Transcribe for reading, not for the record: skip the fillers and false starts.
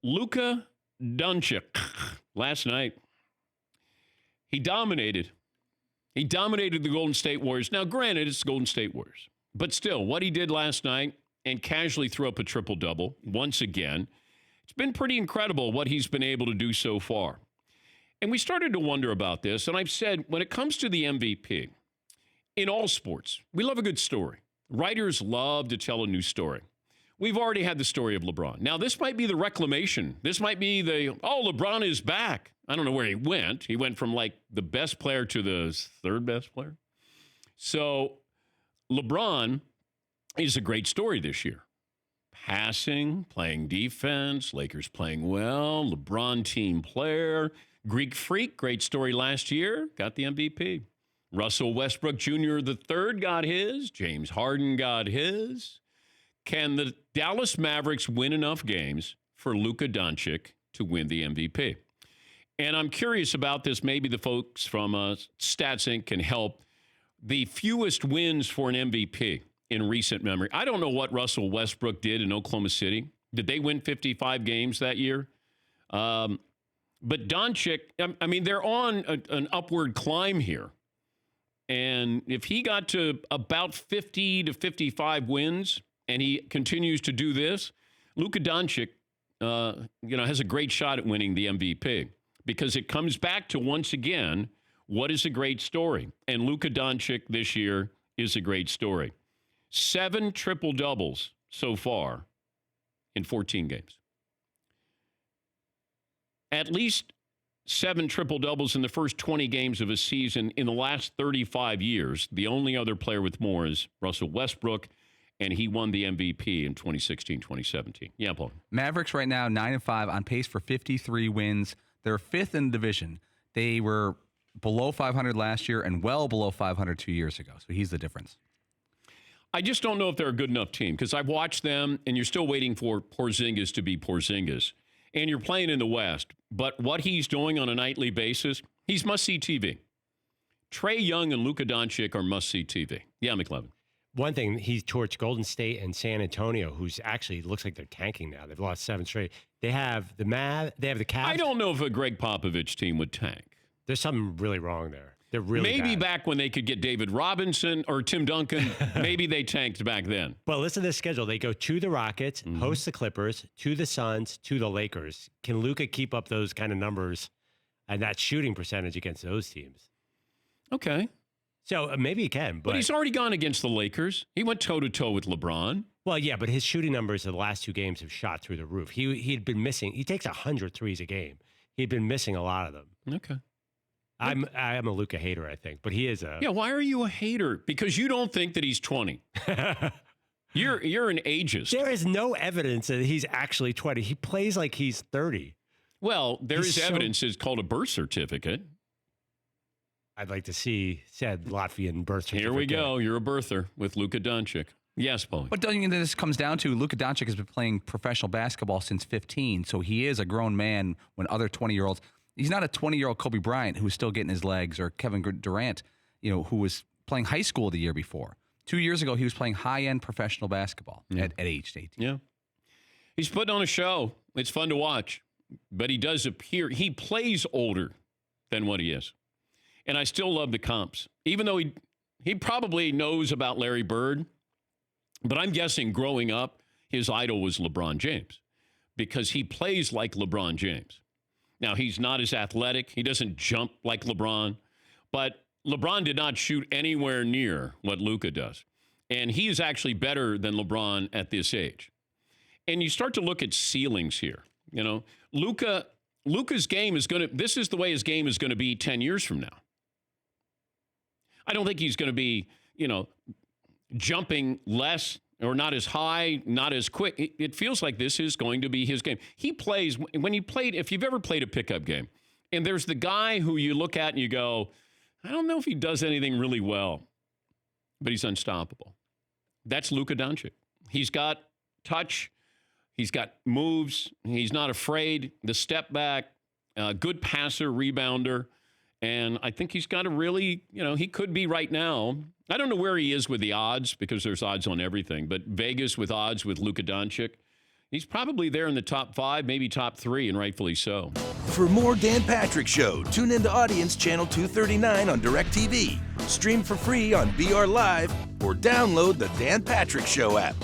Luka Doncic last night. He dominated. He dominated the Golden State Warriors. Now, granted, it's the Golden State Warriors. But still, what he did last night and casually threw up a triple-double once again, it's been pretty incredible what he's been able to do so far. And we started to wonder about this, and I've said when it comes to the MVP, in all sports, we love a good story. Writers love to tell a new story. We've already had the story of LeBron. Now, this might be the reclamation. This might be LeBron is back. I don't know where he went. He went from like the best player to the third best player. So LeBron is a great story this year. Passing, playing defense, Lakers playing well, LeBron team player, Greek freak, great story last year, got the MVP. Russell Westbrook Jr. the third got his. James Harden got his. Can the Dallas Mavericks win enough games for Luka Doncic to win the MVP? And I'm curious about this. Maybe the folks from Stats Inc. can help. The fewest wins for an MVP in recent memory. I don't know what Russell Westbrook did in Oklahoma City. Did they win 55 games that year? But Doncic, I mean, they're on an upward climb here. And if he got to about 50 to 55 wins and he continues to do this, Luka Doncic, has a great shot at winning the MVP because it comes back to, once again, what is a great story? And Luka Doncic this year is a great story. 7 triple-doubles so far in 14 games. At least 7 triple-doubles in the first 20 games of a season in the last 35 years. The only other player with more is Russell Westbrook, and he won the MVP in 2016-2017. Yeah, Paul. Mavericks right now, 9-5, on pace for 53 wins. They're 5th in the division. They were below 500 last year and well below 500 2 years ago. So he's the difference. I just don't know if they're a good enough team because I've watched them, and you're still waiting for Porzingis to be Porzingis. And you're playing in the West, but what he's doing on a nightly basis, he's must-see TV. Trae Young and Luka Doncic are must-see TV. Yeah, McLevin. One thing, he's torched Golden State and San Antonio, who's actually looks like they're tanking now. They've lost 7 straight. They have the Cavs. I don't know if a Greg Popovich team would tank. There's something really wrong there. They're really maybe bad. Back when they could get David Robinson or Tim Duncan, maybe they tanked back then. Well, listen to the schedule. They go to the Rockets, host the Clippers, to the Suns, to the Lakers. Can Luka keep up those kind of numbers and that shooting percentage against those teams? Okay. So maybe he can. But he's already gone against the Lakers. He went toe-to-toe with LeBron. Well, yeah, but his shooting numbers in the last 2 games have shot through the roof. He'd been missing. He takes 100 threes a game. He'd been missing a lot of them. Okay. I'm a Luka hater, I think, but he is a... Yeah, why are you a hater? Because you don't think that he's 20. You're an ageist. There is no evidence that he's actually 20. He plays like he's 30. Well, there is evidence. It's called a birth certificate. I'd like to see said Latvian birth certificate. Here we go. You're a birther with Luka Doncic. Yes, Paul. But don't you think this comes down to Luka Doncic has been playing professional basketball since 15, so he is a grown man when other 20-year-olds... He's not a 20-year-old Kobe Bryant who's still getting his legs, or Kevin Durant, who was playing high school the year before. 2 years ago, he was playing high-end professional basketball at age 18. Yeah. He's putting on a show. It's fun to watch. But he does appear, he plays older than what he is. And I still love the comps. Even though he probably knows about Larry Bird, but I'm guessing growing up, his idol was LeBron James because he plays like LeBron James. Now, he's not as athletic. He doesn't jump like LeBron. But LeBron did not shoot anywhere near what Luka does. And he is actually better than LeBron at this age. And you start to look at ceilings here. Luka's game is this is the way his game is going to be 10 years from now. I don't think he's going to be, jumping less or not as high, not as quick. It feels like this is going to be his game. He plays, if you've ever played a pickup game, and there's the guy who you look at and you go, I don't know if he does anything really well, but he's unstoppable. That's Luka Doncic. He's got touch. He's got moves. He's not afraid. The step back, good passer, rebounder. And I think he's got a really, he could be right now. I don't know where he is with the odds because there's odds on everything. But Vegas with odds with Luka Doncic, He's probably there in the top 5, maybe top 3, and rightfully so. For more Dan Patrick Show, tune into Audience Channel 239 on DirecTV. Stream for free on BR Live or download the Dan Patrick Show app.